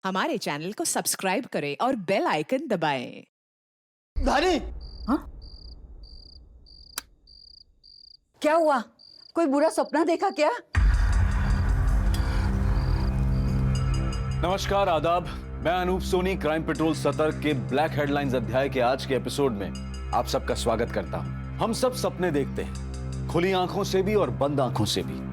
हमारे चैनल को सब्सक्राइब करें और बेल आइकन दबाएं। धानी, हाँ? क्या हुआ? कोई बुरा सपना देखा क्या? नमस्कार, आदाब। मैं अनूप सोनी क्राइम पेट्रोल सतर्क के ब्लैक हेडलाइंस अध्याय के आज के एपिसोड में आप सबका स्वागत करता हूं। हम सब सपने देखते हैं, खुली आंखों से भी और बंद आंखों से भी।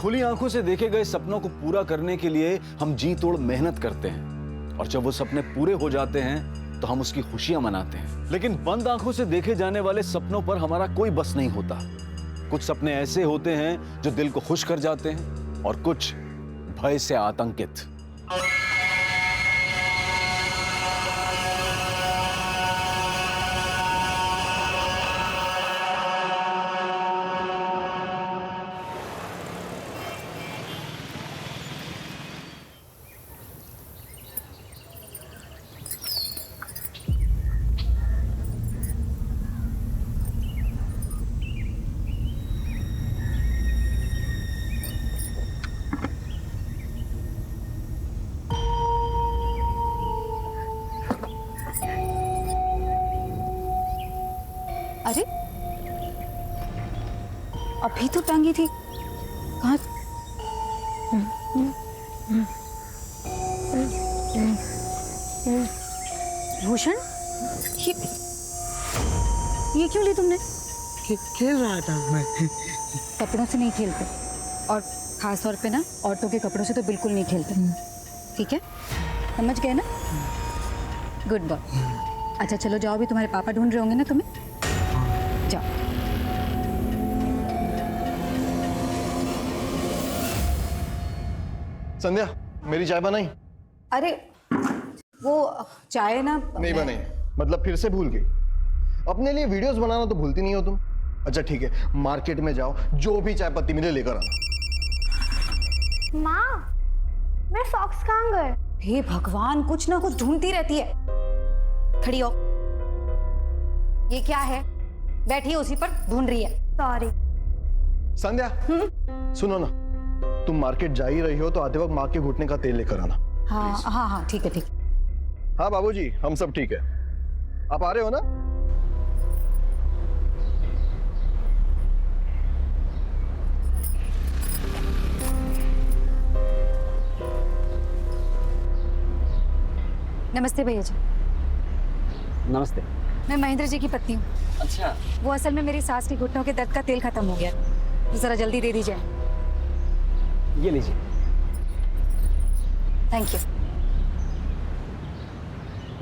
खुली आंखों से देखे गए सपनों को पूरा करने के लिए हम जी तोड़ मेहनत करते हैं और जब वो सपने पूरे हो जाते हैं तो हम उसकी खुशियां मनाते हैं। लेकिन बंद आंखों से देखे जाने वाले सपनों पर हमारा कोई बस नहीं होता। कुछ सपने ऐसे होते हैं जो दिल को खुश कर जाते हैं और कुछ भय से आतंकित। अरे अभी तो टांगी थी, कहाँ? भूषण, ये क्यों ली तुमने? खेल रहा था मैं। कपड़ों से नहीं खेलते, और खास तौर पे ना औरतों के कपड़ों से तो बिल्कुल नहीं खेलते। ठीक है, समझ गए ना? Good boy. अच्छा चलो जाओ, भी तुम्हारे पापा ढूंढ रहे होंगे ना तुम्हें। जाओ। संध्या, मेरी चाय बनाई? अरे वो चाय ना नहीं बनाई, मतलब फिर से भूल गई। अपने लिए वीडियोस बनाना तो भूलती नहीं हो तुम। अच्छा ठीक है, मार्केट में जाओ, जो भी चाय पत्ती मिले लेकर आना। माँ, मेरे सॉक्स कहाँ गए? हे भगवान, कुछ ना कुछ ढूंढती रहती है। खड़ी हो। ये क्या है? बैठी है उसी पर, ढूंढ रही है। सॉरी। संध्या, सुनो ना, तुम मार्केट जा ही रही हो तो आते वक्त माँ के घुटने का तेल लेकर आना। हाँ हाँ हाँ, ठीक है ठीक है। हाँ बाबूजी, हम सब ठीक है। आप आ रहे हो ना? नमस्ते भैया जी। नमस्ते। मैं महेंद्र जी की पत्नी हूँ। अच्छा, वो असल में मेरी सास के घुटनों के दर्द का तेल खत्म हो गया, तो जरा जल्दी दे दीजिए। ये लीजिए। Thank you.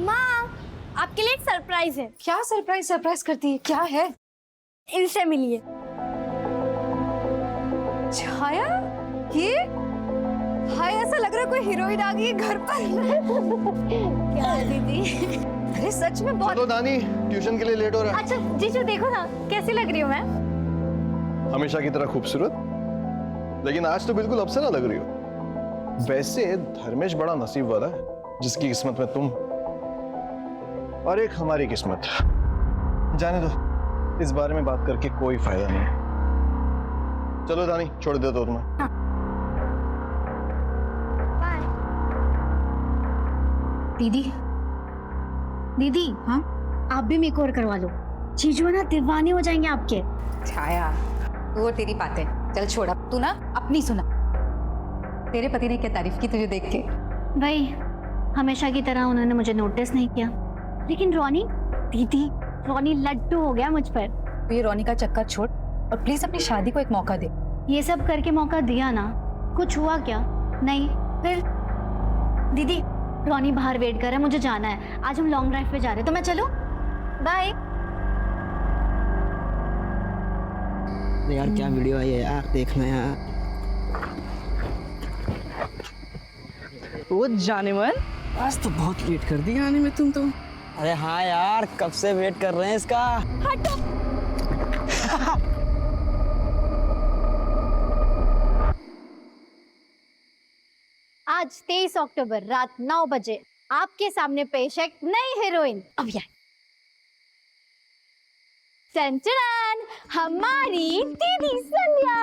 माँ, आपके लिए एक सरप्राइज है। क्या सरप्राइज करती है? क्या है? इनसे मिलिए। छाया, ये हाय, ऐसा लग रहा है कोई हीरोइन आ गई है घर पर। क्या है दीदी? अरे सच में बहुत। चलो दानी, ट्यूशन के लिए लेट हो रहा है। अच्छा जीजू, देखो ना कैसी लग रही हूँ मैं। हमेशा की तरह खूबसूरत, लेकिन आज तो बिल्कुल अप्सरा लग रही हो। वैसे धर्मेश बड़ा नसीब वाला है जिसकी किस्मत में तुम और एक हमारी किस्मत। जाने दो, इस बारे में बात करके कोई फायदा नहीं है। चलो दानी, छोड़ देता हूं तुम्हें। बाय। दीदी, दीदी, हाँ? आप भी मेकओवर करवा लो। जीजू ना दीवाने हो जाएंगे आपके। छाया, वो तेरी बातें चल छोड़, अब तू ना अपनी सुना। तेरे पति ने क्या तारीफ की तुझे देख के? भाई, हमेशा की तरह उन्होंने मुझे नोटिस नहीं किया, लेकिन रोनी, दीदी, रोनी लड्डू हो गया मुझ पर। तो ये रोनी का चक्कर छोड़ और प्लीज अपनी शादी को एक मौका दे। ये सब करके मौका दिया ना, कुछ हुआ क्या? नहीं। फिर दीदी, रोनी बाहर वेट कर रहा है, मुझे जाना है। आज हम लॉन्ग ड्राइव पे जा रहे हैं, तो मैं चलूं? बाय। यार क्या वीडियो आई है यार, देखना यार। वो जाने मन, आज तो बहुत लेट कर दिया आने में तुम तो। अरे हाँ यार, कब से वेट कर रहे हैं इसका। हटो। आज 23 अक्टूबर रात 9 बजे आपके सामने पेश है एक नई हीरोइन। अब यार संचलन, हमारी दीदी संध्या।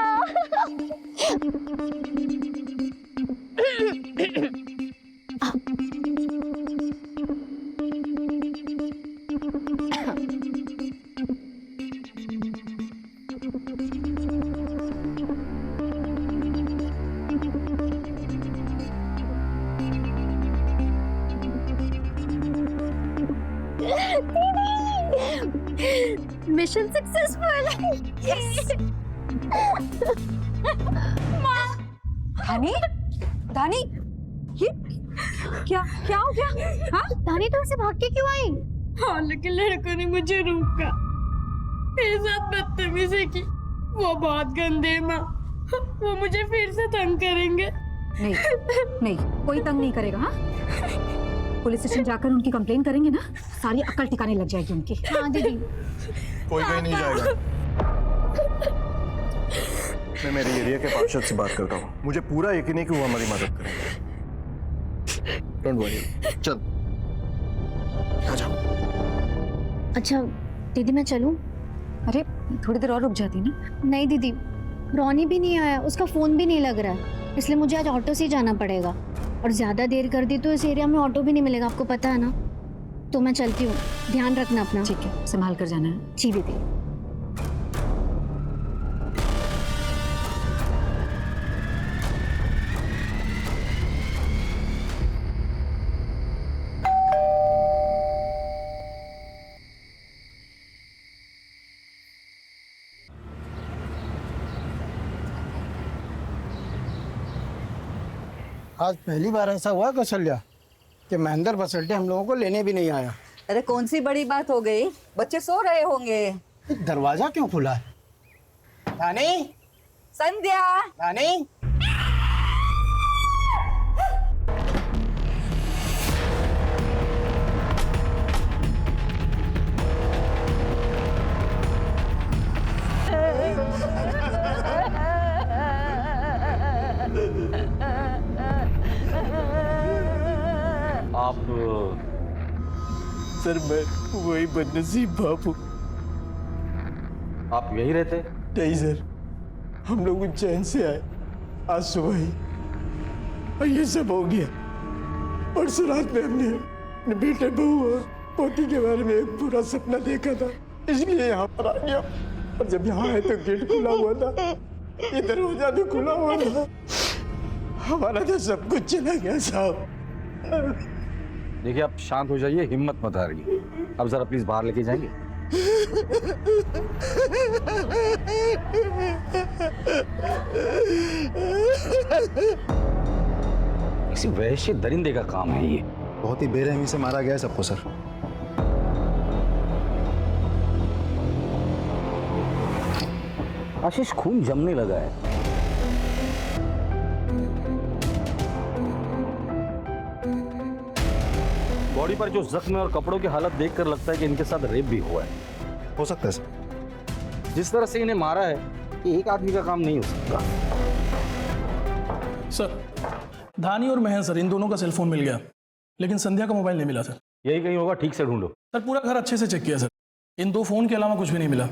Mission successful. धानी धानी ये क्या क्या हो गया? हाँ धानी तो ऐसे भाग के क्यों आई? हॉल के लड़कों ने मुझे रोका, मेरे साथ बदतमीजी की। वो बहुत गंदे माँ, वो मुझे फिर से तंग करेंगे। नहीं नहीं, कोई तंग नहीं करेगा। हाँ पुलिस स्टेशन जाकर उनकी कंप्लेन करेंगे ना, सारी अक्ल ठिकाने लग जाएगी उनकी। हाँ दीदी। कोई कहीं नहीं जाएगा। मैं मेरे एरिया के पार्षद से बात करता हूँ, मुझे पूरा यकीन है कि वो हमारी मदद करेंगे। डोंट वरी, चल आ जाओ। अच्छा दीदी मैं चलूं? अरे थोड़ी देर और रुक जाती ना। नहीं दीदी, रॉनी भी नहीं आया, उसका फोन भी नहीं लग रहा है, इसलिए मुझे आज ऑटो से ही जाना पड़ेगा। और ज्यादा देर कर दी तो इस एरिया में ऑटो भी नहीं मिलेगा, आपको पता है ना। तो मैं चलती हूँ, ध्यान रखना अपना। ठीक है, संभाल कर जाना है। जी दीदी। आज पहली बार ऐसा हुआ कौशल्या कि महेंद्र बसल्टे हम लोगों को लेने भी नहीं आया। अरे कौन सी बड़ी बात हो गई, बच्चे सो रहे होंगे। दरवाजा क्यों खुला है? रानी, संध्या, रानी। आप सर मैं वही बदनसीब बाप हूँ। आप यही रहते? नहीं सर, हम लोग उज्जैन से आए आज सुबह ही और ये सब हो गया। परसों रात में हमने अपने बेटे बहू और पोती के बारे में एक बुरा सपना देखा था, इसलिए यहाँ पर आ गया। और जब यहाँ आए तो गेट खुला हुआ था, ये दरवाजा भी खुला हुआ था। हमारा तो सब कुछ चला गया साहब। देखिए आप शांत हो जाइए, हिम्मत मत हारिए। अब जरा प्लीज बाहर लेके जाएंगे। किसी वैश्य दरिंदे का काम है ये। बहुत ही बेरहमी से मारा गया है सबको सर। आशीष खून जमने लगा है। बॉडी पर जो जख्म और कपड़ों की हालत देखकर लगता है कि इनके साथ रेप भी हुआ है। हो सकता है सर। जिस तरह से इन्हें मारा है, ये एक आदमी का काम नहीं हो सकता। सर धानी और महेंद्र सर, इन दोनों का सेलफोन मिल गया, लेकिन संध्या का मोबाइल नहीं मिला सर। यही कहीं होगा, ठीक से ढूंढो। सर पूरा घर अच्छे से चेक किया सर, इन दो फोन के अलावा कुछ भी नहीं मिला।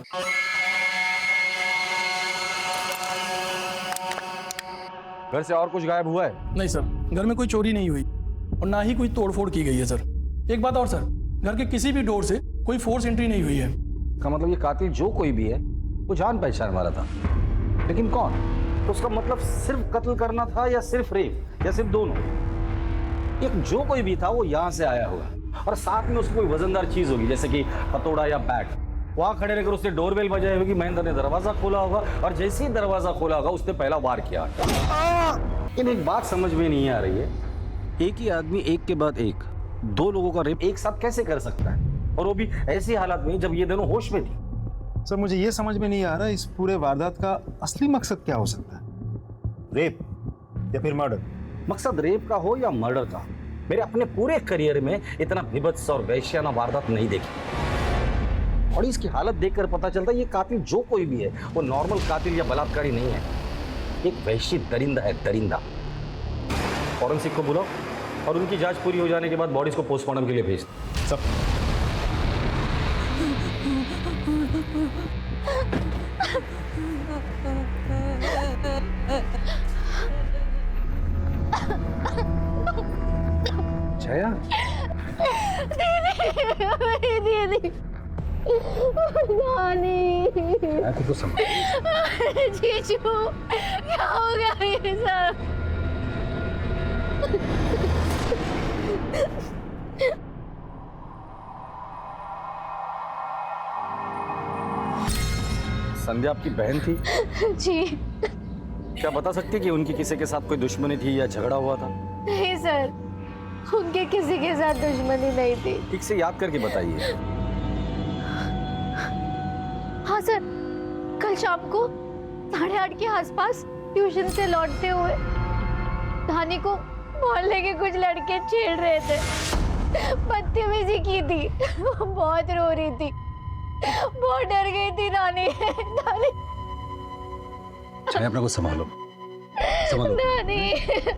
घर से और कुछ गायब हुआ है? नहीं सर, घर में कोई चोरी नहीं हुई और ना ही कोई तोड़फोड़ की गई है सर। एक बात और सर, घर के किसी भी डोर से कोई फोर्स एंट्री नहीं हुई है। का मतलब ये कातिल जो कोई भी है वो जान पहचान वाला था, लेकिन कौन? तो उसका मतलब सिर्फ कत्ल करना था या सिर्फ रेप या सिर्फ दोनों? एक जो कोई भी था वो यहाँ से आया होगा और साथ में उसकी कोई वजनदार चीज होगी, जैसे कि हथौड़ा या बैट। वहां खड़े रहकर उसने डोरबेल बजाई होगी, महेंद्र ने दरवाजा खोला होगा और जैसे ही दरवाजा खोला होगा उसने पहला वार किया। लेकिन एक बात समझ में नहीं आ रही है, एक ही आदमी एक के बाद एक दो लोगों का रेप एक साथ कैसे कर सकता है, और वो भी ऐसी हालत में जब ये दोनों होश में थी। सर मुझे ये समझ में नहीं आ रहा इस पूरे वारदात का असली मकसद क्या हो सकता है? रेप या फिर मर्डर? मकसद रेप का हो या मर्डर का, मेरे अपने पूरे करियर में इतना विभत्स और वैश्याना वारदात नहीं देखी। और इसकी हालत देखकर पता चलता है ये कातिल जो कोई भी है वो नॉर्मल कातिल या बलात्कारी नहीं है, एक वैश्य दरिंदा है, दरिंदा। फॉरेंसिक को बुलाओ और उनकी जांच पूरी हो जाने के बाद बॉडीज को पोस्टमार्टम के लिए भेज दो। सब है यार? दीदी मैं तो कुछ समझ। जीजू क्या हो गया ये सब? संध्या आपकी बहन थी? जी क्या बता सकती कि उनकी किसी के साथ कोई दुश्मनी थी या झगड़ा हुआ था? नहीं सर, उनके किसी के साथ दुश्मनी नहीं थी। ठीक से याद करके बताइए। हाँ सर, कल शाम को 8:30 के आसपास ट्यूशन से लौटते हुए धानी को मोहल्ले के कुछ लड़के छेड़ रहे थे, बदतमीजी की थी। वो बहुत रो रही थी, बहुत डर गई थी धानी। धानी अपने को संभालो, संभालो। धानी।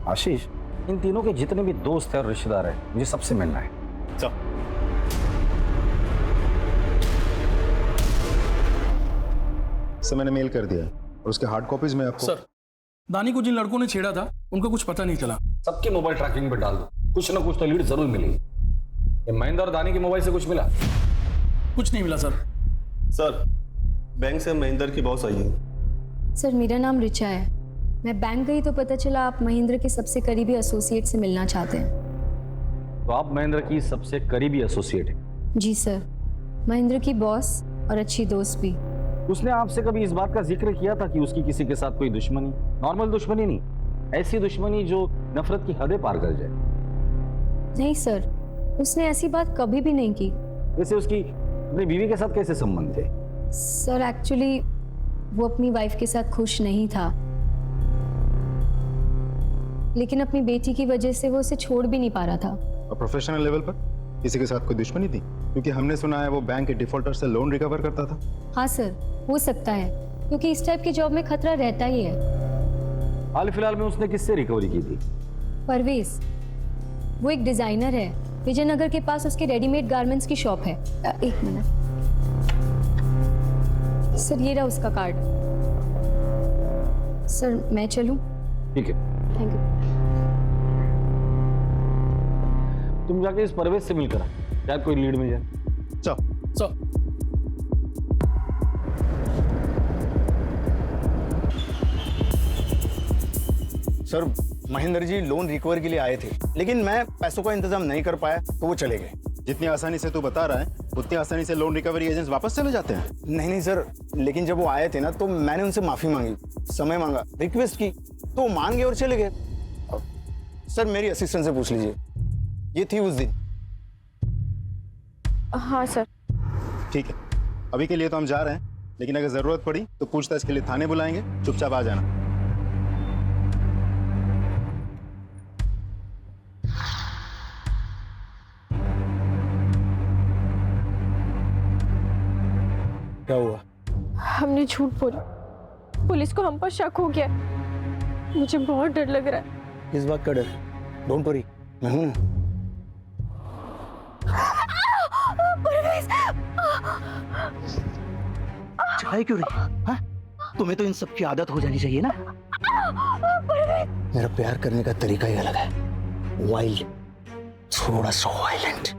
आशीष, इन तीनों के जितने भी दोस्त हैं और रिश्तेदार हैं, मुझे सबसे मिलना है। चल। सर मैंने मेल कर दिया और उसके हार्ड कॉपीज में आपको। सर, दानी को जिन लड़कों ने छेड़ा था उनको कुछ पता नहीं चला। सबके मोबाइल ट्रैकिंग पे डाल दो, कुछ ना कुछ तो लीड जरूर मिलेगी। ये महेंद्र और दानी के मोबाइल से कुछ मिला? कुछ नहीं मिला सर। सर, बैंक से महेंद्र की बॉस आई है। सर, मेरा नाम रिचा है। मैं बैंक गई तो पता चला आप महेंद्र के सबसे करीबी एसोसिएट से मिलना चाहते हैं। तो आप महेंद्र की सबसे करीबी एसोसिएट हैं? जी सर, महेंद्र की बॉस और अच्छी दोस्त भी। उसने आपसे कभी इस बात का जिक्र किया था कि उसकी किसी के साथ कोई दुश्मनी? नॉर्मल दुश्मनी नहीं, ऐसी दुश्मनी जो नफरत की हदें पार कर जाए। नहीं सर, उसने ऐसी बात कभी भी नहीं की। वैसे उसकी अपनी बीवी के साथ कैसे संबंध थे? सर, एक्चुअली वो अपनी वाइफ के साथ खुश नहीं था, लेकिन अपनी बेटी की वजह से वो उसे छोड़ भी नहीं पा रहा था। और प्रोफेशनल लेवल पर किसी के साथ कोई दुश्मनी थी? क्योंकि हमने सुना है वो बैंक के डिफॉल्टर से लोन रिकवर करता था। हाँ सर, हो सकता है, क्योंकि इस टाइप की जॉब में खतरा रहता ही है। हाल फिलहाल में उसने किससे रिकवरी की थी? परवेज, वो एक डिजाइनर है, विजयनगर के पास उसके रेडीमेड गारमेंट्स की शॉप है। एक मिनट सर, ये रहा उसका कार्ड। सर, मैं चलूं? ठीक है, थैंक यू। तुम जाके इस परवेज से मिलकर आ, शायद कोई लीड मिल जाए। चल। Sir, Mahendra ji loan recover के लिए आए थे, लेकिन मैं पैसों का इंतजाम नहीं कर पाया तो वो चले गए। जितनी आसानी से तू बता रहा है उतनी आसानी से लोन रिकवरी एजेंट्स वापस चले जाते हैं? नहीं सर, लेकिन जब वो आए थे ना तो मैंने उनसे माफी मांगी, समय मांगा, रिक्वेस्ट की, तो वो मान गए और चले गए। सर, मेरी असिस्टेंट से पूछ लीजिए, ये थी उस दिन। हाँ सर। ठीक है, अभी के लिए तो हम जा रहे हैं, लेकिन अगर जरूरत पड़ी तो पूछताछ के लिए थाने बुलाएंगे, चुपचाप आ जाना। क्या हुआ? हमने झूठ बोला, पुलिस को हम पर शक हो गया। मुझे बहुत डर लग रहा है। किस बात का डर? डोंट वरी, मैं हूं ना। चाय क्यों रही? हाँ? तुम्हें तो इन सब की आदत हो जानी चाहिए ना। मेरा प्यार करने का तरीका ही अलग है, वाइल्ड, थोड़ा सा वायलेंट।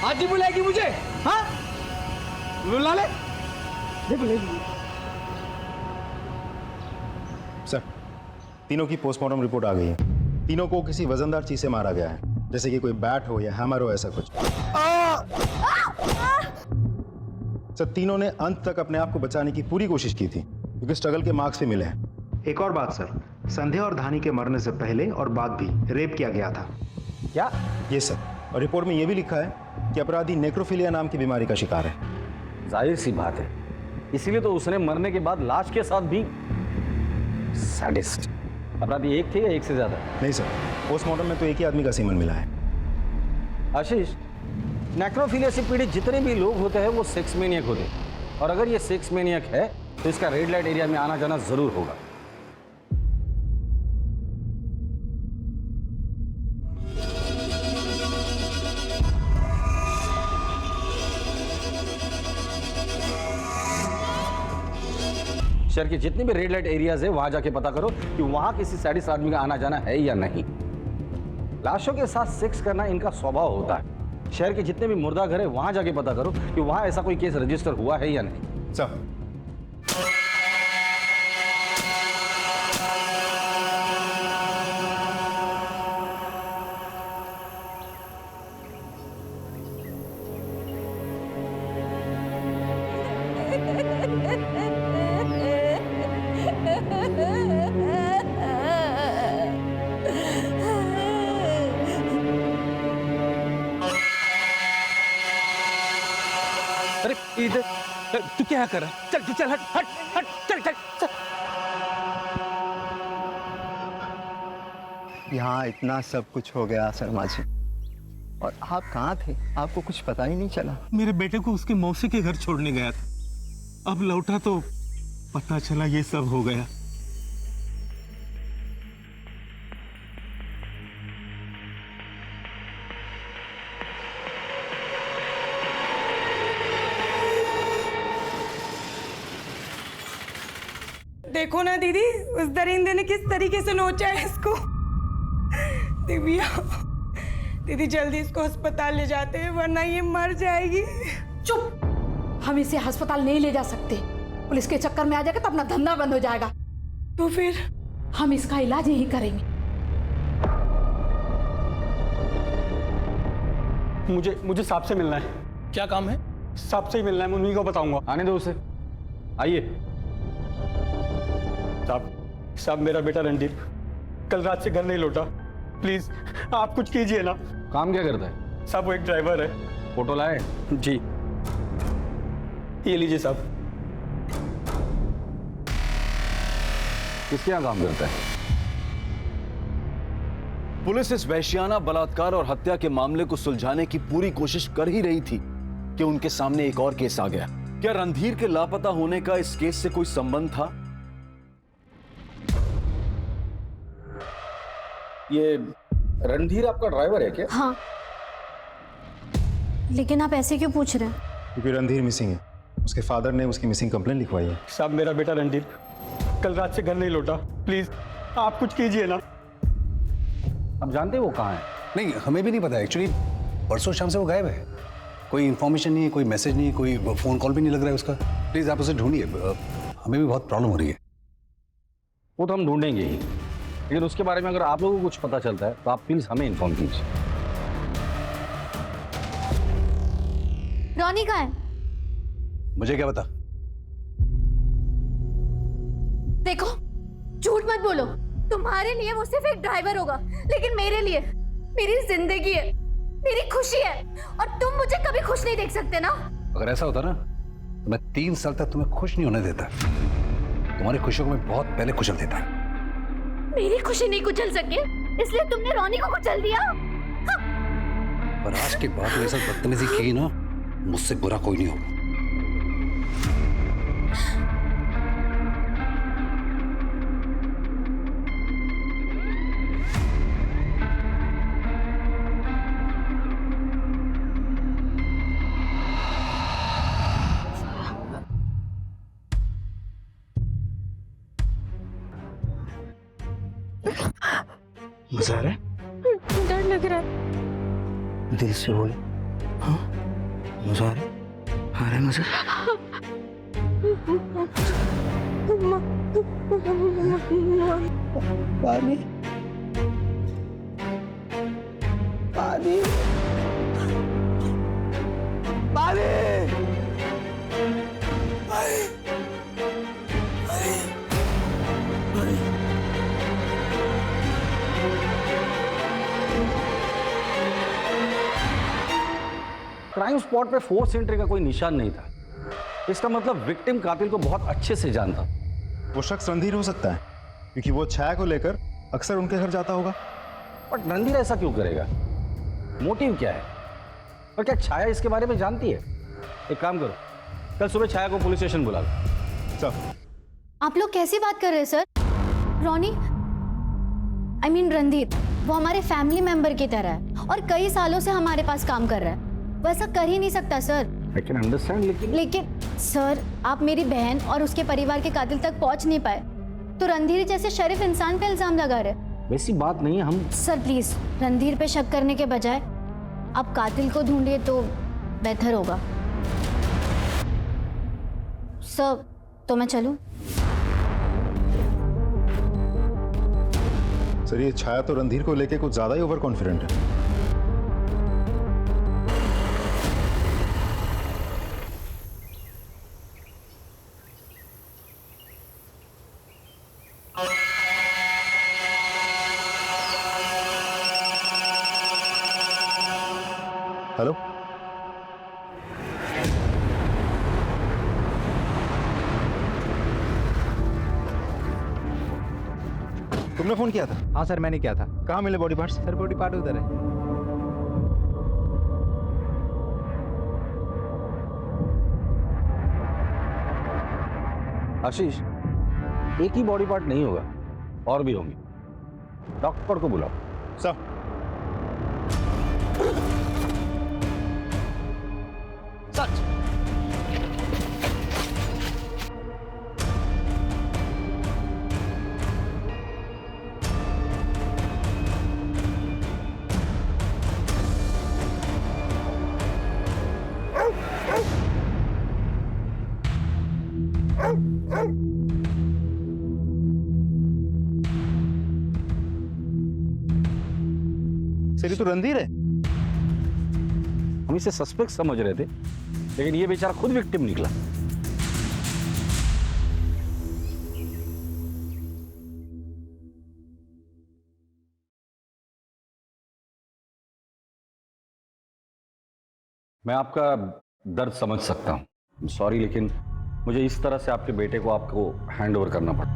आज ही बुलाएगी मुझे? हाँ, बुला ले। सर, तीनों की पोस्टमार्टम रिपोर्ट आ गई है। तीनों को किसी वजनदार चीज से मारा गया है, जैसे कि कोई बैट हो या हैमर हो, ऐसा कुछ। सर, तीनों ने अंत तक अपने आप को बचाने की पूरी कोशिश की थी, क्योंकि स्ट्रगल के मार्क्स भी मिले हैं। एक और बात सर, संध्या और धानी के मरने से पहले और बाद भी रेप किया गया था। क्या? ये सर, और रिपोर्ट में यह भी लिखा है कि अपराधी नेक्रोफिलिया नाम की बीमारी का शिकार है। जाहिर सी बात है, इसीलिए तो उसने मरने के बाद लाश के साथ भी सैडिस्ट। अपराधी एक थे या एक से ज्यादा? नहीं सर, पोस्टमार्टम में तो एक ही आदमी का सीमन मिला है। आशीष, नेक्रोफिलिया से पीड़ित जितने भी लोग होते हैं वो सेक्स मैनियक होते हैं, और अगर ये सेक्स मैनियक है तो इसका रेड लाइट एरिया में आना जाना जरूर होगा। शहर के जितने भी रेड लाइट एरियाज है वहां जाके पता करो कि वहां किसी सैडिस्ट आदमी का आना जाना है या नहीं। लाशों के साथ सेक्स करना इनका स्वभाव होता है। शहर के जितने भी मुर्दा घर है वहां जाके पता करो कि वहां ऐसा कोई केस रजिस्टर हुआ है या नहीं। सर अरे इधर तू क्या कर रहा है? चल चल हट हट हट चल चल, चल। यहाँ इतना सब कुछ हो गया शर्मा जी, और आप कहाँ थे? आपको कुछ पता ही नहीं चला। मेरे बेटे को उसके मौसी के घर छोड़ने गया था। अब लौटा तो पता चला ये सब हो गया। देखो ना दीदी, उस दरिंदे ने किस तरीके से नोचा है इसको। दिव्या, दीदी जल्दी इसको अस्पताल ले जाते हैं वरना ये मर जाएगी। चुप, हम इसे अस्पताल नहीं ले जा सकते। पुलिस के चक्कर में आ जाएगा तो अपना धंधा बंद हो जाएगा। तो फिर हम इसका इलाज यही करेंगे। मुझे साहब से मिलना है। क्या काम है? साहब से ही मिलना है, मैं उन्हीं को बताऊंगा। आने दो उसे। आइए। साहब मेरा बेटा रणदीप कल रात से घर नहीं लौटा। प्लीज आप कुछ कीजिए ना। काम क्या करता है? साहब वो एक ड्राइवर है। फोटो लाए? जी, ये लीजिए साहब। किसके यहाँ काम करता है? पुलिस इस वहशियाना बलात्कार और हत्या के मामले को सुलझाने की पूरी कोशिश कर ही रही थी कि उनके सामने एक और केस आ गया। क्या रणधीर के लापता होने का इस केस से कोई संबंध था? ये रणधीर आपका ड्राइवर है क्या? हाँ, लेकिन आप ऐसे क्यों पूछ रहे हैं? क्योंकि रणधीर मिसिंग है। उसके फादर ने उसकी मिसिंग कंप्लेंट लिखवाई है। साहब मेरा बेटा रणदीप कल रात से घर नहीं लौटा। प्लीज आप कुछ कीजिए ना। आप जानते हैं वो कहाँ है? नहीं, हमें भी नहीं पता एक्चुअली। परसों शाम से वो गायब है। कोई इन्फॉर्मेशन नहीं है, कोई मैसेज नहीं है, कोई फोन कॉल भी नहीं लग रहा है उसका। प्लीज आप उसे ढूंढिए, हमें भी बहुत प्रॉब्लम हो रही है। वो तो हम ढूंढेंगे ही, लेकिन उसके बारे में अगर आप लोगों को कुछ पता चलता है तो आप प्लीज हमें इन्फॉर्म कीजिए। रॉनी कहाँ है? मुझे क्या पता? देखो, झूठ मत बोलो। तुम्हारे लिए वो सिर्फ एक ड्राइवर होगा, लेकिन मेरे लिए मेरी जिंदगी है, मेरी खुशी है, और तुम मुझे कभी खुश नहीं देख सकते ना। अगर ऐसा होता ना तो मैं 3 साल तक तुम्हें खुश नहीं होने देता। तुम्हारी खुशियों को मैं बहुत पहले कुचल देता। मेरी खुशी नहीं कुचल सके, इसलिए तुमने रॉनी को कुचल दिया। पर आज के बाद मेरे साथ बदतमीजी की ना, मुझसे बुरा कोई नहीं होगा। मजा आ रहा है? डर लग रहा है। दिल से बोले। हाँ, मजा आ रहा है? आ रहा है मजा? पानी पानी पानी क्राइम स्पॉट पे फोर्स एंट्री का कोई निशान नहीं था। इसका मतलब विक्टिम कातिल को बहुत अच्छे से जानता। वो शख्स रणधीर हो सकता है क्योंकि वो छाया को लेकर अक्सर उनके घर जाता होगा। बट रणधीर ऐसा क्यों करेगा? मोटिव क्या है? और क्या छाया इसके बारे में जानती है? एक काम करो, कल सुबह छाया को पुलिस स्टेशन बुला लो। चल। आप लोग कैसी बात कर रहे हैं sir? Ronnie, I mean Randhir, वो हमारे फैमिली मेंबर की तरह है और कई सालों से हमारे पास काम कर रहा है। वो ऐसा कर ही नहीं सकता सर। I can understand, लेकिन सर, आप मेरी बहन और उसके परिवार के कातिल तक पहुंच नहीं पाए तो रणधीर जैसे शरीफ इंसान पे इल्जाम लगा रहे। वैसी बात नहीं है। हम सर प्लीज रणधीर पे शक करने के बजाय आप कातिल को ढूंढिए तो बेहतर होगा। सर तो मैं चलूं? सर ये छाया तो रणधीर को लेके कुछ ज्यादा ही ओवर कॉन्फिडेंट है। हेलो, तुमने फोन किया था? हाँ सर मैंने किया था। कहाँ मिले body parts? Sir body part उधर है। आशीष, एक ही बॉडी पार्ट नहीं होगा, और भी होंगे। डॉक्टर को बुलाओ। सर सच सर ये तो रणधीर है। हम इसे सस्पेक्ट समझ रहे थे, लेकिन ये बेचारा खुद विक्टिम निकला। मैं आपका दर्द समझ सकता हूं, सॉरी, लेकिन मुझे इस तरह से आपके बेटे को आपको हैंड ओवर करना पड़ा।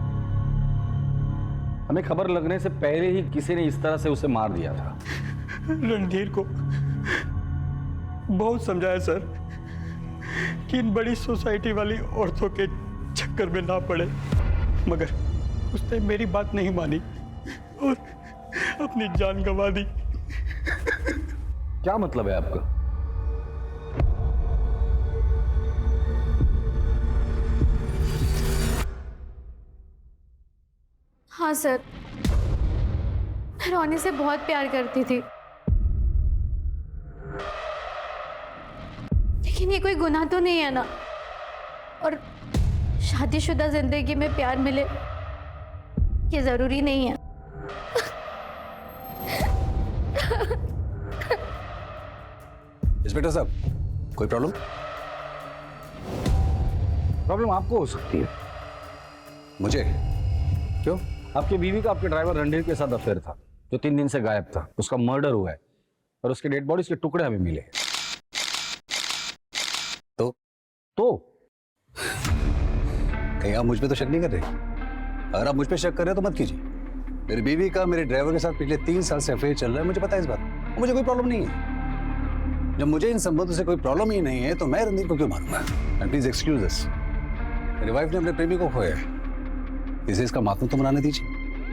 हमें खबर लगने से पहले ही किसी ने इस तरह से उसे मार दिया था। रणधीर को बहुत समझाया सर कि इन बड़ी सोसाइटी वाली औरतों के चक्कर में ना पड़े, मगर उसने मेरी बात नहीं मानी और अपनी जान गंवा दी। क्या मतलब है आपका? हाँ सर, मैं रोनी से बहुत प्यार करती थी, लेकिन ये कोई गुनाह तो नहीं है ना। और शादीशुदा जिंदगी में प्यार मिले ये जरूरी नहीं है। इंस्पेक्टर साहब, कोई प्रॉब्लम? प्रॉब्लम आपको हो सकती है। मुझे? क्यों? आपकी बीवी का आपके ड्राइवर रणधीर के साथ अफेयर था, जो 3 दिन से गायब था। उसका मर्डर हुआ है और उसके डेड बॉडी के टुकड़े हमें मिले। तो कहीं आप मुझ पे तो शक नहीं कर रहे? अगर आप मुझ पे शक कर रहे हो तो मत कीजिए। मेरी बीवी का मेरे ड्राइवर के साथ पिछले 3 साल से अफेयर चल रहा है, मुझे पता है इस बात, और मुझे कोई प्रॉब्लम नहीं है। जब मुझे इन संबंधों से कोई प्रॉब्लम ही नहीं है तो मैं रणधीर को क्यों मारूंगा? एंड प्लीज एक्सक्यूज अस, मेरी वाइफ ने अपने प्रेमी को खोया है, इसे इसका मातम तो मनाने दीजिए।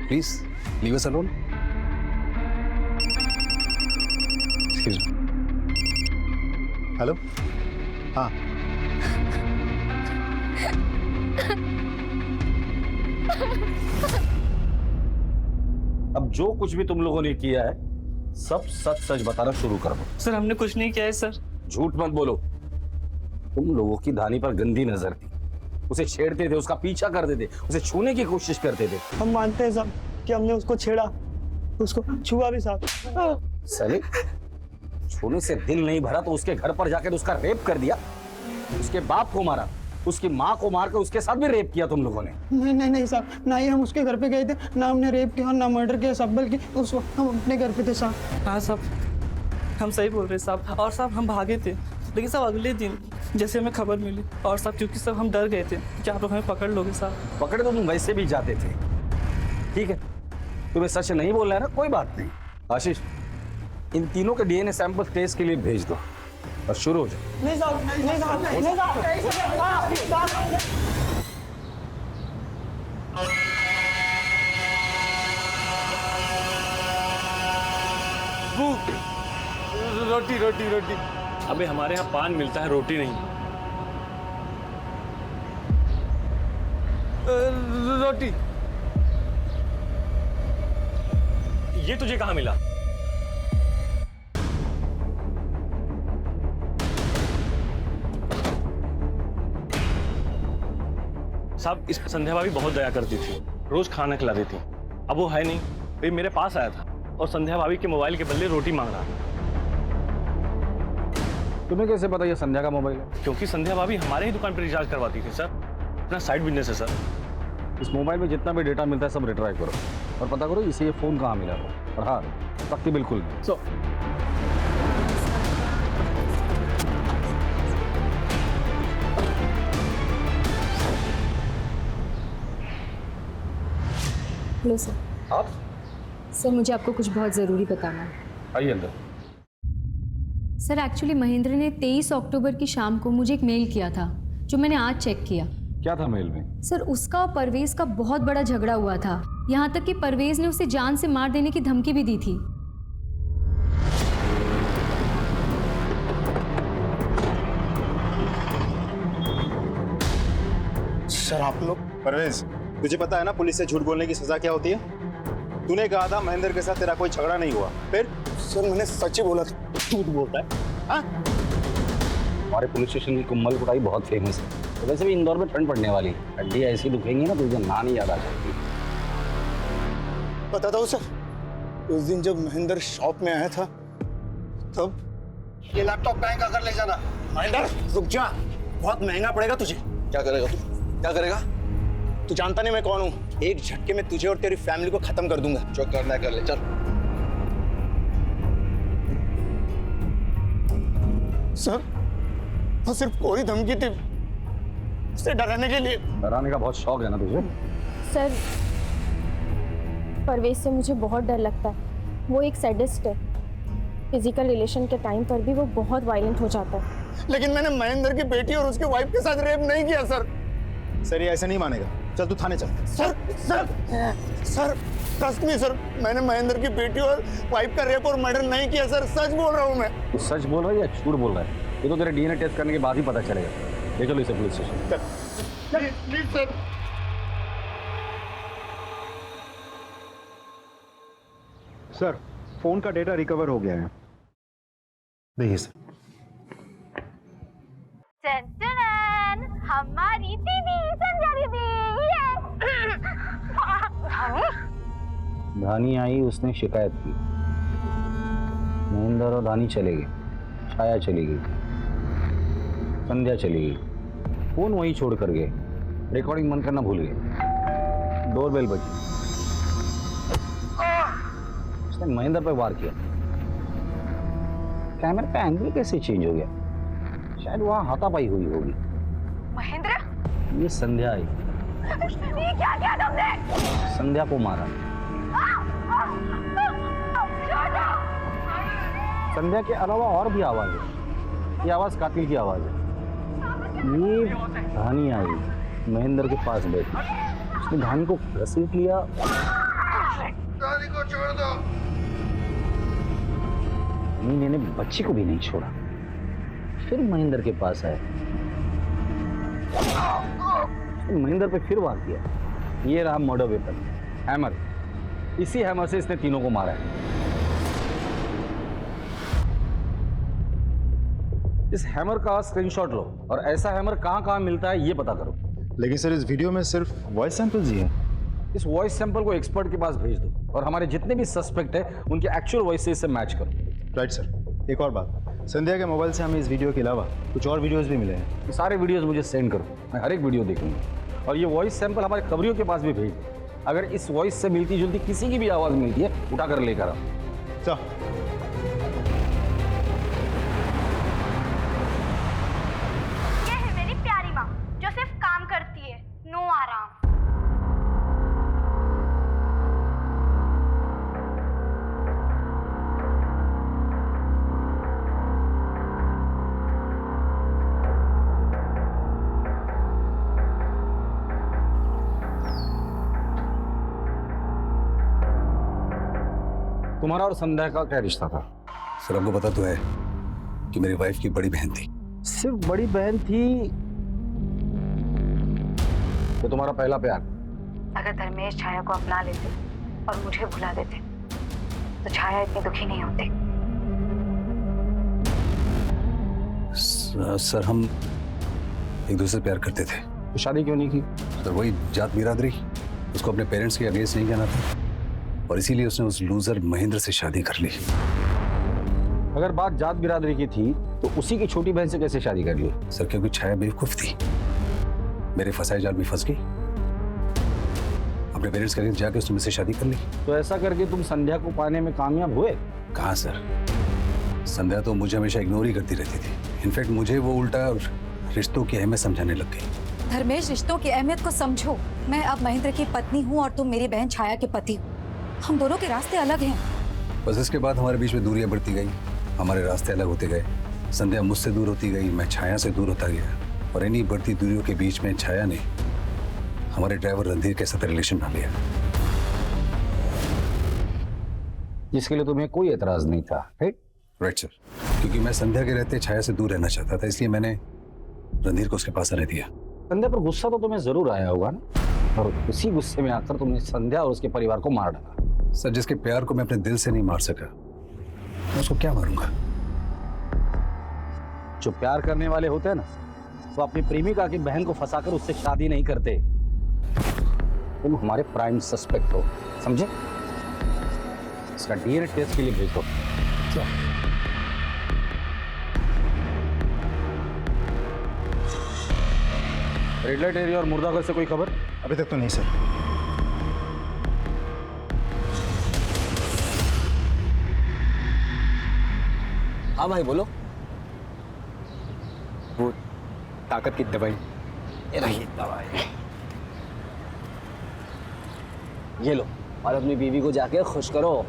Please leave us alone. Excuse me. Hello, हाँ अब जो कुछ भी तुम लोगों ने किया है सब सच सच बताना शुरू कर दो। सर हमने कुछ नहीं किया है सर। झूठ मत बोलो। तुम लोगों की धानी पर गंदी नजर थी, उसे छेड़ते थे, उसका पीछा करते थे, उसे छूने की कोशिश करते थे। हम मानते हैं साहब कि हमने उसको छेड़ा, उसको छुआ भी साहब। सली, छूने से दिल नहीं भरा तो उसके घर पर जाकर उसका रेप कर दिया, उसके बाप को मारा, उसकी माँ को मारकर उसके साथ भी रेप किया तुम लोगों ने। नहीं साहब, ना ही हम उसके घर पे गए थे, ना हमने रेप किया, ना मर्डर किया साहब, बल्कि उस वक्त हम अपने घर पे थे साहब। हाँ साहब, हम सही बोल रहे साहब। और साहब हम भागे थे, लेकिन साहब अगले दिन जैसे हमें खबर मिली, और साहब क्योंकि सब हम डर गए थे कि आप लोग हमें पकड़ लोगे साहब। पकड़े तो तुम वैसे भी जाते थे। ठीक है, तुम्हें सच नहीं बोलना है ना, कोई बात नहीं। आशीष, इन तीनों के डीएनए सैंपल टेस्ट के लिए भेज दो और शुरू हो जाए। नहीं साहब, नहीं साहब, नहीं साहब। रोटी रोटी रोटी अबे हमारे यहाँ पान मिलता है, रोटी नहीं। रोटी ये तुझे कहाँ मिला? साहब इस संध्या भाभी बहुत दया करती थी, रोज खाना खिला देती। अब वो है नहीं, वे मेरे पास आया था और संध्या भाभी के मोबाइल के बदले रोटी मांग रहा था। तुम्हें कैसे पता ये संध्या का मोबाइल है? क्योंकि संध्या भाभी हमारे ही दुकान पर रिचार्ज करवाती थी सर, अपना साइड बिजनेस है सर। इस मोबाइल में जितना भी डेटा मिलता है सब रिट्राइव करो और पता करो इसे ये फोन कहाँ मिला हो। और हाँ, सख्ती बिल्कुल नहीं। So hello sir. आप? सर मुझे आपको कुछ बहुत ज़रूरी बताना है। आइए अंदर। सर एक्चुअली महेंद्र ने 23 अक्टूबर की शाम को मुझे एक मेल किया था जो मैंने आज चेक किया। क्या था मेल में? सर उसका और परवेज का बहुत बड़ा झगड़ा हुआ था, यहाँ तक कि परवेज ने उसे जान से मार देने की धमकी भी दी थी। सर आप लोग? परवेज, तुझे पता है ना पुलिस से झूठ बोलने की सजा क्या होती है? तूने कहा था महेंद्र के साथ तेरा कोई झगड़ा नहीं हुआ, फिर? सर मैंने सच ही बोला था। झूठ बोलता है? हाँ? हमारे पुलिस स्टेशन की कुम्मल कुटाई बहुत फेमस है। तो वैसे भी इंदौर में ठंड पड़ने वाली है, हड्डी ऐसी दुखेंगी ना तुझे ना नहीं याद आ जाएगी। बताता हूँ सर, उस दिन जब महेंद्र शॉप में आया था तब ये लैपटॉप बैंक अगर ले जाना। महेंद्र रुक जा, बहुत महंगा पड़ेगा तुझे। क्या करेगा तू? क्या करेगा? तू जानता नहीं मैं कौन हूँ। एक झटके में तुझे और तेरी फैमिली को खत्म कर दूंगा। जो करना है कर ले, चल। सर वो सिर्फ कोई धमकी थी, उसे डराने के लिए। डराने का बहुत शौक है ना तुझे? सर परवेज से मुझे बहुत डर लगता है, वो एक सैडिस्ट है। फिजिकल रिलेशन के टाइम पर भी वो बहुत वायलेंट हो जाता है। लेकिन मैंने महेंद्र की बेटी और उसके वाइफ के साथ रेप नहीं किया सर। सर ये ऐसे नहीं मानेगा, चल तू थाने चल। Sir sir sir trust me sir, मैंने महेंद्र की बेटी और वाइफ का रेप और मर्डर नहीं किया सर, सच बोल रहा हूँ मैं। तू सच बोल रहा है या झूठ बोल रहा है? ये तो तेरे डीएनए टेस्ट करने के बाद ही पता चलेगा। ले चलो इसे police station. Please sir. Sir phone का डेटा रिकवर हो गया है, देखिए सर। हमारी दीदी संध्या दीदी। धानी आई, उसने शिकायत की। महेंद्र और धानी चले गए, छाया चली गई, संध्या चली गई, फोन वहीं छोड़ कर गए, रिकॉर्डिंग बंद करना भूल गए। डोरबेल बजी, उसने महेंद्र पर वार किया। कैमरे का एंगल कैसे चेंज हो गया? शायद वहां हाथापाई हुई होगी। महेंद्र, ये संध्या आई। ये क्या किया तुमने? संध्या को मारा। संध्या के अलावा और भी आवाज है, ये आवाज कातिल की आवाज है। ये धानी आई, महेंद्र के पास बैठी, उसने धानी को घसीट लिया। धानी को छोड़ दो। मैंने बच्ची को भी नहीं छोड़ा, फिर महेंद्र के पास आया, महेंद्र पे फिर वार किया। ये रहा मर्डर वेपन, हैमर। इसी हैमर से इसने तीनों को मारा है। इस हैमर का स्क्रीनशॉट लो और ऐसा हैमर कहाँ मिलता है ये पता करो। लेकिन सर इस वीडियो में सिर्फ वॉइस सैंपल्स ही है। इस वॉइस सैंपल को एक्सपर्ट के पास भेज दो और हमारे जितने भी सस्पेक्ट है उनके एक्चुअल वॉइस से इससे मैच करो। Right sir. एक और बात, संध्या के मोबाइल से हमें इस वीडियो के अलावा कुछ और वीडियोस भी मिले हैं। ये सारे वीडियोस मुझे सेंड करो, मैं हर एक वीडियो देखूंगा। और ये वॉइस सैंपल हमारे खबरियों के पास भी भेज दो। अगर इस वॉइस से मिलती जुलती किसी की भी आवाज़ मिलती है, उठाकर लेकर आओ। चल। ये है मेरी प्यारी माँ जो सिर्फ काम करती है, नो आराम। तुम्हारा और संध्या का क्या रिश्ता था? सर आपको पता तो है कि मेरी वाइफ की बड़ी बहन थी। सिर्फ बड़ी बहन थी? तो तुम्हारा पहला प्यार? अगर धर्मेश छाया को अपना लेते और मुझे भुला देते तो छाया इतनी दुखी नहीं होती। सर हम एक दूसरे से प्यार करते थे। तो शादी क्यों नहीं की? सर वही जात बिरादरी, उसको अपने पेरेंट्स के अगेंस्ट नहीं कहना था और इसीलिए उसने उस लूजर महेंद्र से शादी कर ली। अगर बात जात बिरादरी की थी तो उसी की छोटी बहन से कैसे शादी कर ली? सर क्योंकि छाया बेवकूफ थी, मेरे फंसाए जाल में फंस गई, अपने पेरेंट्स के अगेंस्ट जाके उसने मुझसे शादी कर ली। तो ऐसा करके तुम संध्या को पाने में कामयाब हुए? कहाँ सर, संध्या तो मुझे हमेशा इग्नोर ही करती रहती थी। इनफैक्ट मुझे वो उल्टा रिश्तों की अहमियत समझाने लग गई। धर्मेश, रिश्तों की अहमियत को समझो। मैं अब महेंद्र की पत्नी हूँ और तुम मेरी बहन छाया के पति हो। हम दोनों के रास्ते अलग हैं। बस इसके बाद हमारे बीच में दूरियां बढ़ती गई, हमारे रास्ते अलग होते गए। संध्या मुझसे दूर होती गई, मैं छाया से दूर होता गया और इन्हीं बढ़ती दूरियों के बीच में छाया ने हमारे ड्राइवर रणधीर के साथ रिलेशन बना लिया, जिसके लिए तुम्हें कोई एतराज नहीं था। राइट सर, क्योंकि मैं संध्या के रहते छाया से दूर रहना चाहता था, इसलिए मैंने रणधीर को उसके पास रहने दिया। संध्या पर गुस्सा तो तुम्हें जरूर आया होगा ना, और उसी गुस्से में आकर तुमने संध्या और उसके परिवार को मार डाला। सर जिसके प्यार को मैं अपने दिल से नहीं मार सका, मैं उसको क्या मारूंगा? जो प्यार करने वाले होते हैं ना, वो अपनी प्रेमिका की बहन को फंसाकर उससे शादी नहीं करते। तुम हमारे प्राइम सस्पेक्ट हो, समझे? इसका डीएनए टेस्ट के लिए भेज दो। रेड लाइट एरिया और मुर्दाघर से कोई खबर? अभी तक तो नहीं सर। हाँ भाई बोलो। वो ताकत की दवाई, ये रही दवाई, ये लो और अपनी बीवी को जाके खुश करो।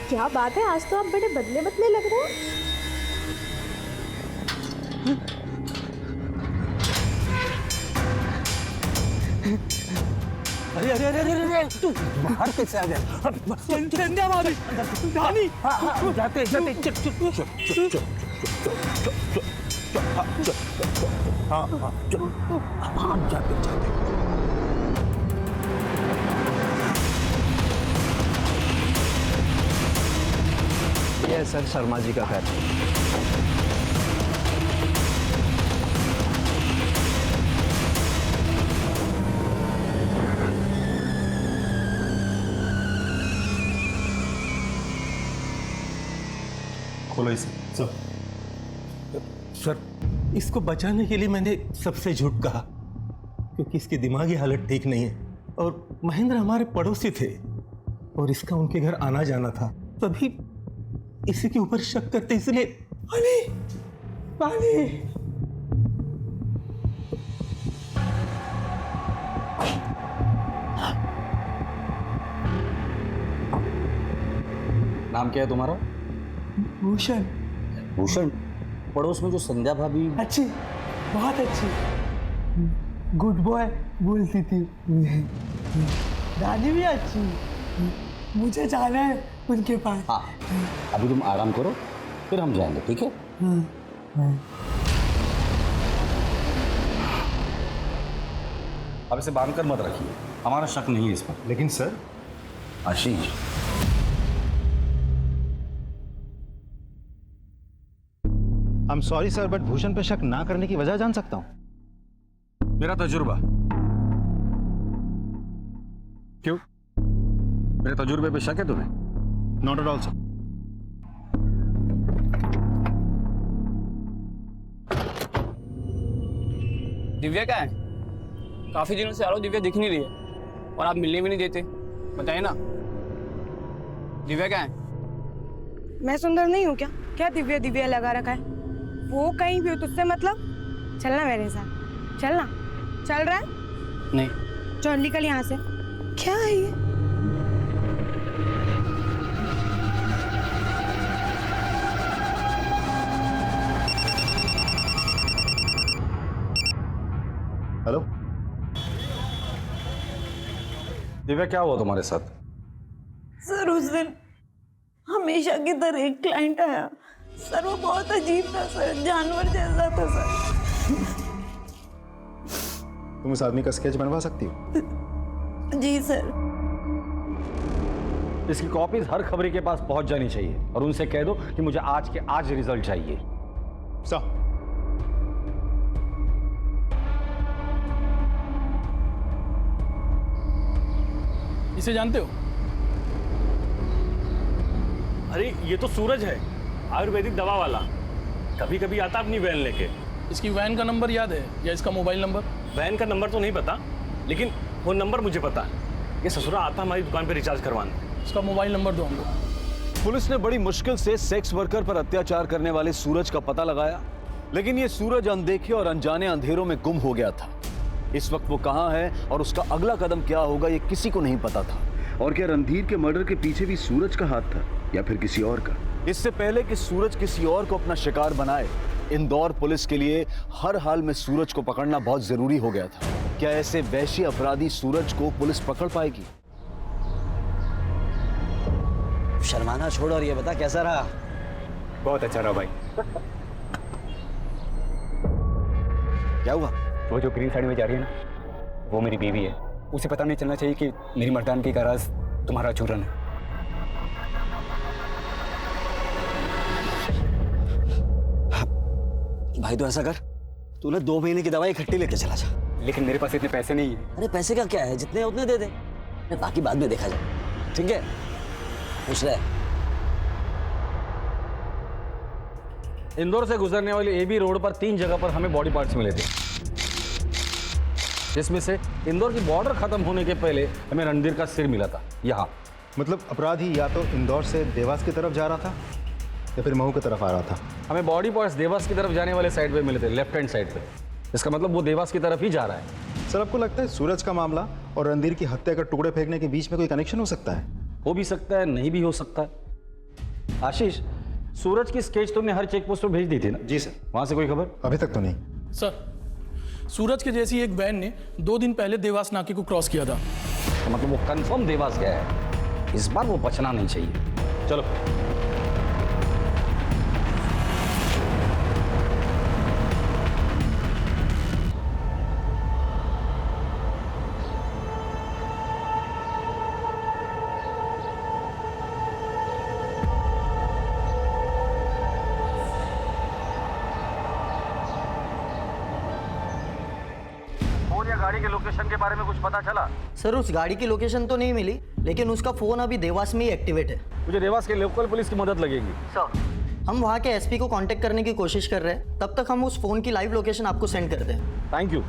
क्या बात है, आज तो आप बड़े बदले बदले लग रहे हैं। अरे अरे अरे अरे अरे तू बाहर कैसे आ गया? संध्या भाभी, रानी, जाते जाते चुप चुप चुप चुप चुप हाँ हाँ हाँ जाते जाते। ये सर शर्मा जी का घर। खोलो इसे। सर इसको बचाने के लिए मैंने सबसे झूठ कहा, क्योंकि इसकी दिमागी हालत ठीक नहीं है और महेंद्र हमारे पड़ोसी थे और इसका उनके घर आना जाना था, तभी इसी के ऊपर शक करते, इसलिए। पानी पानी। नाम क्या है तुम्हारा? भूषण। भूषण? पड़ोस में जो संध्या भाभी? अच्छी, बहुत अच्छी, गुड बॉय बोलती थी। दादी भी अच्छी। मुझे जाना है उनके पास। हाँ, अभी तुम आराम करो, फिर हम जाएंगे, ठीक है? अब इसे बांध कर मत रखिए, हमारा शक नहीं है इस पर। लेकिन sir. Ashish, I am sorry sir, but Bhushan पे शक ना करने की वजह जान सकता हूं? मेरा तजुर्बा। क्यों? मेरे तजुर्बे पे शक है तुम्हें? Not at all sir. Divya क्या है? काफी दिनों से आ रहा हूं, दिव्या दिख नहीं रही है और आप मिलने भी नहीं देते, बताइए ना। दिव्या क्या है? मैं सुंदर नहीं हूँ क्या? क्या दिव्या दिव्या लगा रखा है? वो कहीं भी हो, तुझसे मतलब? चलना मेरे साथ, चलना। चल रहा है? नहीं। चल निकल यहाँ से। क्या है ये? हेलो दिव्या क्या हुआ तुम्हारे साथ? सर उस दिन हमेशा की तरह एक क्लाइंट आया सर, वो बहुत अजीब था सर, जानवर जैसा था सर। तुम उस आदमी का स्केच बनवा सकती हो? जी सर। इसकी कॉपीज हर खबरी के पास पहुंच जानी चाहिए और उनसे कह दो कि मुझे आज के आज रिजल्ट चाहिए। इसे जानते हो? अरे ये तो सूरज है, आयुर्वेदिक दवा वाला। कभी कभी आता अपनी वैन लेके। इसकी वैन का नंबर याद है या इसका मोबाइल नंबर? वैन का नंबर तो नहीं पता, लेकिन फोन नंबर मुझे पता है। ये ससुरा आता हमारी दुकान पे रिचार्ज करवाने। इसका मोबाइल नंबर दो हमको। पुलिस ने बड़ी मुश्किल से सेक्स वर्कर पर अत्याचार करने वाले सूरज का पता लगाया, लेकिन ये सूरज अनदेखे और अनजाने अंधेरों में गुम हो गया था। इस वक्त वो कहां है और उसका अगला कदम क्या होगा, ये किसी को नहीं पता था। और क्या रणधीर के मर्डर के पीछे भी सूरज का हाथ था या फिर किसी और का? इससे पहले कि सूरज किसी और को अपना शिकार बनाए, इंदौर पुलिस के लिए हर हाल में सूरज को पकड़ना बहुत जरूरी हो गया था। क्या ऐसे वैश्य अपराधी सूरज को पुलिस पकड़ पाएगी? शर्माना छोड़ और ये बता कैसा रहा? बहुत अच्छा रहा भाई। क्या हुआ? वो जो ग्रीन साइड में जा रही है ना, वो मेरी बीवी है। उसे पता नहीं चलना चाहिए कि मेरी मर्दानगी का राज तुम्हारा चूरन है। भाई तो ऐसा कर, तू ना 2 महीने की दवाई इकट्ठी लेके चला जा। लेकिन मेरे पास इतने पैसे नहीं है। अरे पैसे का क्या है, जितने उतने दे दे, बाकी बाद में देखा जाए। ठीक है, खुश रहे। इंदौर से गुजरने वाली एबी रोड पर 3 जगह पर हमें बॉडी पार्ट्स मिले थे, जिसमें से इंदौर की बॉर्डर खत्म होने के पहले हमें रणधीर का सिर मिला था यहाँ। मतलब अपराधी या तो इंदौर से देवास की तरफ जा रहा था या फिर महू की तरफ आ रहा था। हमें बॉडी पार्ट्स देवास की तरफ जाने वाले साइड पे मिले थे, लेफ्ट हैंड साइड पे। इसका मतलब वो देवास की तरफ ही जा रहा है। सर आपको लगता है सूरज का मामला और रणधीर की हत्या का टुकड़े फेंकने के बीच में कोई कनेक्शन हो सकता है? हो भी सकता है, नहीं भी हो सकता है। आशीष, सूरज की स्केच तुमने हर चेक पोस्ट पर भेज दी थी ना? जी सर। वहां से कोई खबर? अभी तक तो नहीं सर। सूरज के जैसी एक वैन ने 2 दिन पहले देवास नाके को क्रॉस किया था। तो मतलब वो कंफर्म देवास गया है। इस बार वो बचना नहीं चाहिए। चलो। गाड़ी के लोकेशन के बारे में कुछ पता चला? सर उस गाड़ी की लोकेशन तो नहीं मिली, लेकिन उसका फोन अभी देवास में ही एक्टिवेट है। मुझे देवास के लोकल पुलिस की मदद लगेगी। सर हम वहाँ के एसपी को कांटेक्ट करने की कोशिश कर रहे हैं, तब तक हम उस फोन की लाइव लोकेशन आपको सेंड कर दें। Thank you.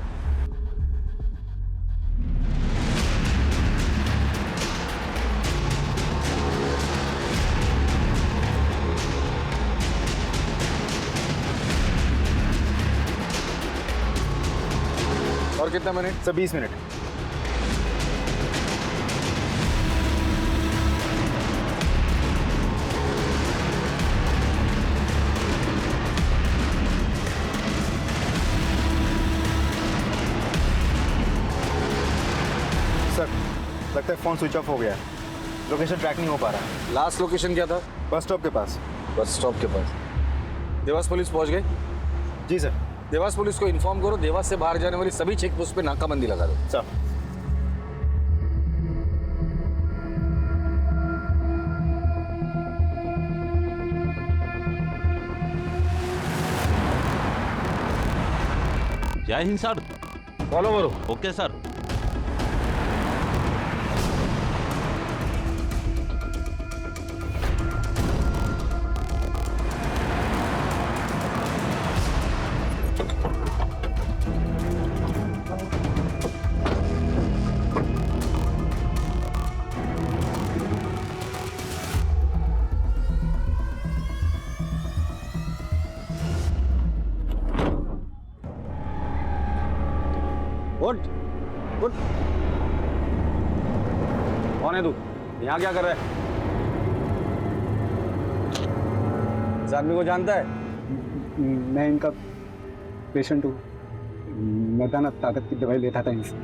और कितना मिनट? Sir 20 minute. सर लगता है फोन स्विच ऑफ हो गया है, लोकेशन ट्रैक नहीं हो पा रहा है। लास्ट लोकेशन क्या था? बस स्टॉप के पास। बस स्टॉप के पास। देवास पुलिस पहुंच गए? जी सर। देवास पुलिस को इन्फॉर्म करो, देवास से बाहर जाने वाली सभी चेक पोस्ट पे नाकाबंदी लगा दो। सर। जय हिंद सर। फॉलो करो। Okay sir. उठ उठ। कौन है तू? यहाँ क्या कर रहा है? इस आदमी को जानता है? मैं इनका पेशेंट हूँ। मर्दाना ताकत की दवाई लेता था इनसे।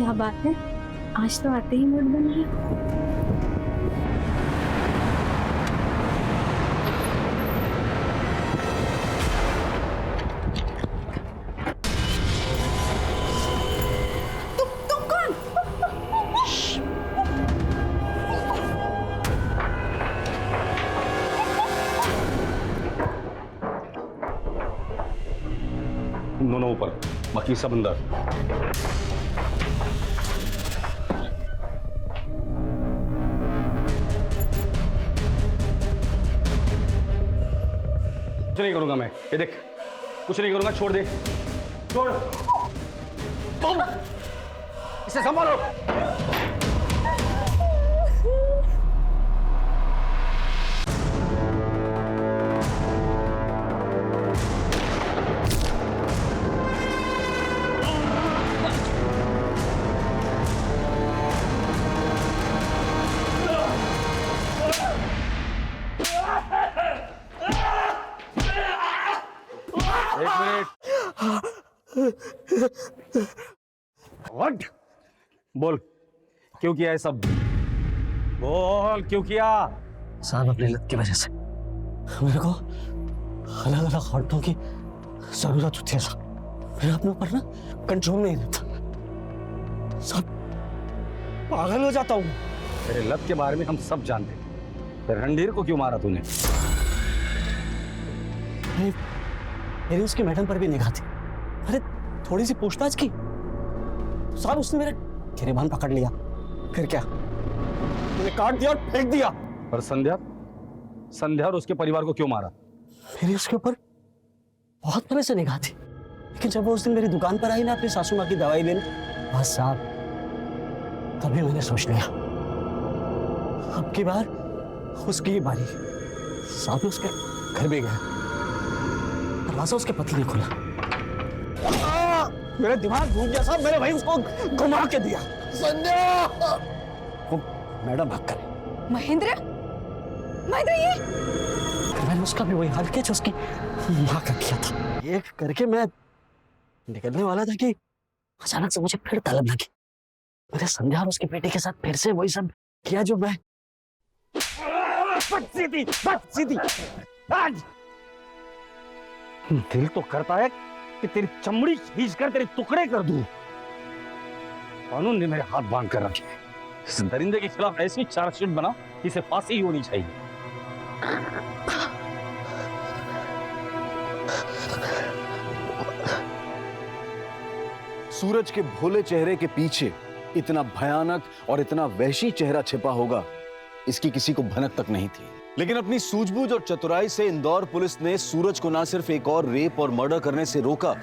क्या बात है, आज तो आते ही मूड बन गया। तुम दोनों ऊपर, बाकी सब अंदर। कुछ नहीं करूंगा मैं, ये देख, कुछ नहीं करूंगा, छोड़ दे, छोड़। तुम इसे संभालो। व्हाट? बोल, क्यों किया है सब? बोल, क्यों किया? साहब, अपनी लत की वजह से मेरे को अलग अलग औरतों की जरूरत होती है साहब। मैं अपने ऊपर ना कंट्रोल नहीं रहता साहब, पागल हो जाता हूँ। तेरे लत के बारे में हम सब जानते हैं। फिर रणधीर को क्यों मारा तूने? मेरी उसकी मैडम पर भी निगाह थी। अरे थोड़ी सी पूछताछ की साहब, उसने मेरे गिरेबान पकड़ लिया। फिर क्या, मैंने काट दिया और फेंक दिया। और संध्या, संध्या और उसके परिवार को क्यों मारा? मेरी उसके ऊपर बहुत पहले से निगाह थी, लेकिन जब वो उस दिन मेरी दुकान पर आई ना अपनी सासू माँ की दवाई लेने, बस साहब तभी मैंने सोच लिया अब की बार उसकी बारी। साहब उसके घर भी गया, दरवाजा उसके पति ने खोला। मेरा दिमाग घूम गया साहब, मैंने भाई उसको घुमा के दिया। संध्या! वो मैडम भाग कर। महेंद्र, महेंद्र ये मैंने उसका भी वही हाल किया जो उसकी माँ का किया था। ये करके मैं निकलने वाला था कि अचानक से मुझे फिर तलब लगी। मैंने संध्या और उसके बेटे के साथ फिर से वही सब किया जो मैं। बदसीधी। आज दिल तो करता है कि तेरी चमड़ी खींच कर तेरे टुकड़े कर दूं। कानून ने मेरे हाथ बांध कर रखे। इस दरिंदे के खिलाफ ऐसी चार्जशीट बना, इसे फांसी ही होनी चाहिए। सूरज के भोले चेहरे के पीछे इतना भयानक और इतना वहशी चेहरा छिपा होगा, इसकी किसी को भनक तक नहीं थी। लेकिन अपनी सूझबूझ और चतुराई से इंदौर पुलिस ने सूरज को न सिर्फ एक और रेप और मर्डर करने से रोका,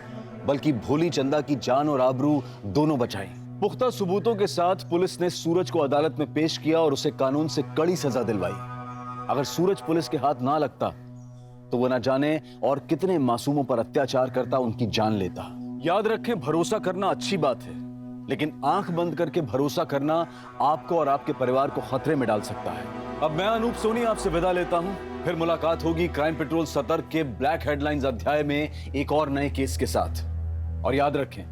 बल्कि भोली चंदा की जान और आबरू दोनों बचाई। पुख्ता सबूतों के साथ पुलिस ने सूरज को अदालत में पेश किया और उसे कानून से कड़ी सजा दिलवाई। अगर सूरज पुलिस के हाथ ना लगता तो वो न जाने और कितने मासूमों पर अत्याचार करता, उनकी जान लेता। याद रखें, भरोसा करना अच्छी बात है, लेकिन आंख बंद करके भरोसा करना आपको और आपके परिवार को खतरे में डाल सकता है। अब मैं अनूप सोनी आपसे विदा लेता हूं। फिर मुलाकात होगी क्राइम पेट्रोल सतर्क के ब्लैक हेडलाइंस अध्याय में एक और नए केस के साथ। और याद रखें,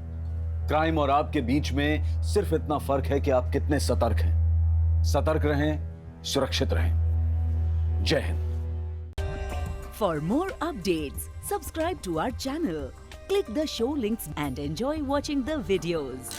क्राइम और आपके बीच में सिर्फ इतना फर्क है कि आप कितने सतर्क हैं। सतर्क रहें, सुरक्षित रहें। जय Hind. For more updates, subscribe to our channel, click the show links and enjoy watching the videos.